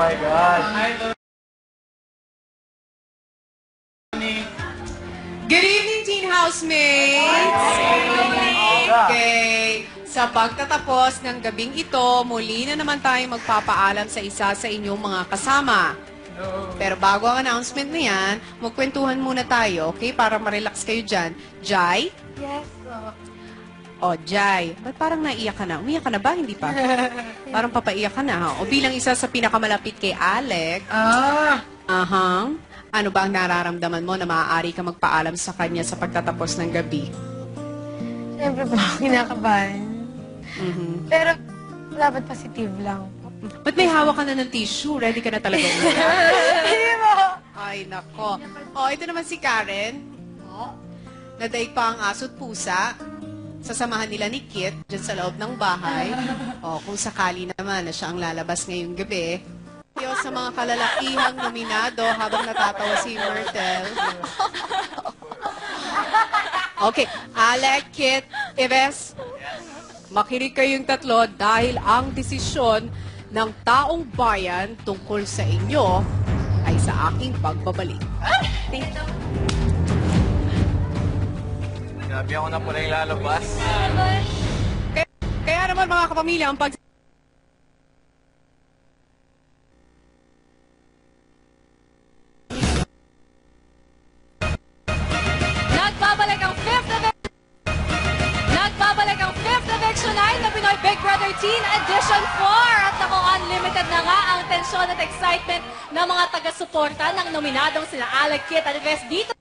my God. Good evening, teen housemates! Okay, sa pagtatapos ng gabing ito, muli na naman tayong magpapaalam sa isa sa inyong mga kasama. Pero bago ang announcement na yan, magkwentuhan muna tayo, okay? Para ma-relax kayo dyan. Jai? Yes, po. O, Jai, ba't parang naiyak ka na? Umiyak ka na ba? Hindi pa? Parang papaiyak ka na, ha? O bilang isa sa pinakamalapit kay Alec, ano ba ang nararamdaman mo na maaari ka magpaalam sa kanya sa pagtatapos ng gabi? Siyempre po, kinakabahan. Pero, dapat positive lang. Ba't may hawak ka na ng tissue? Ready ka na talaga umiyak? Hindi mo! Ay, nako. O, ito naman si Karen. Nadaig pa ang aso't pusa. Sasamahan nila ni Kit dyan sa loob ng bahay. O, kung sakali naman na siya ang lalabas ngayong gabi. Diyos sa mga kalalakihang nominado habang natatawa si Myrtle. Okay, Alec, Kit, Ives, makinig kayong tatlo dahil ang desisyon ng taong bayan tungkol sa inyo ay sa aking pagbabalik. Thank you. Grabe ako na pala yung lalabas. Kaya naman mga kapamilya, ang Nagbabalik ang 5th eviction night ng Pinoy Big Brother Teen Edition 4. At ako, unlimited na nga ang tensyon at excitement ng mga taga-suporta ng nominadong sina Alec, Kit at Ives dito.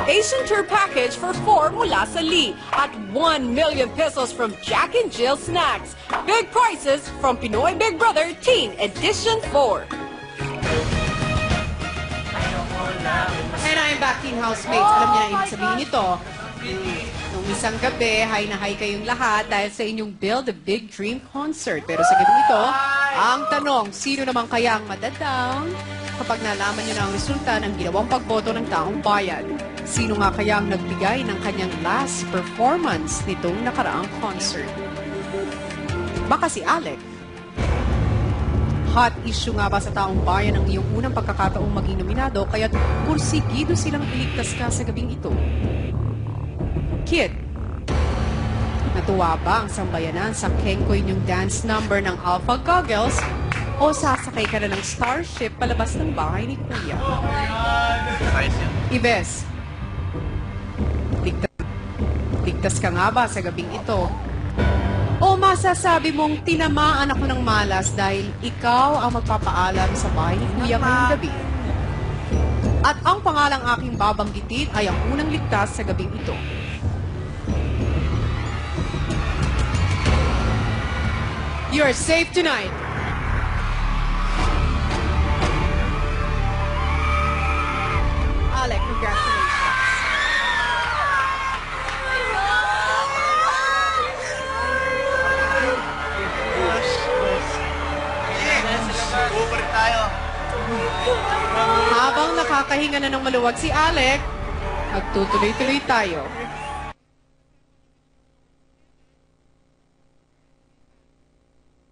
Asian Tour Package for 4 mula sa Lee at 1 million pesos from Jack and Jill Snacks. Big prizes from Pinoy Big Brother Teen Edition 4. And I'm back, teen housemates. Alam niyo na ibig sabihin nito. Nung isang gabi, hay na hay kayong lahat dahil sa inyong Build a Big Dream concert. Pero sa gabi ito, ang tanong, sino naman kaya ang madadang kapag nalaman niyo na ang resulta ng ginawang pagboto ng taong bayan? Sino nga kaya ang nagbigay ng kanyang last performance nitong nakaraang concert? Baka si Alec. Hot issue nga ba sa taong bayan ang iyong unang pagkakataong maging nominado kaya't pursigido silang iligtas ka sa gabing ito? Kid, natuwa ba ang sambayanan sa kengkoy niyong dance number ng Alpha Goggles o sasakay ka na ng Starship palabas ng bahay ni Kuya? Ives, ligtas ka nga ba sa gabing ito? O masasabi mong tinamaan ako ng malas dahil ikaw ang magpapaalam sa bahay ni Kuya ngayong gabi? At ang pangalang aking babanggitin ay ang unang ligtas sa gabing ito. You're safe tonight. Alec, congratulations. Over tayo. Habang nakakahinga na ng maluwag si Alec, magtutuloy-tuloy tayo.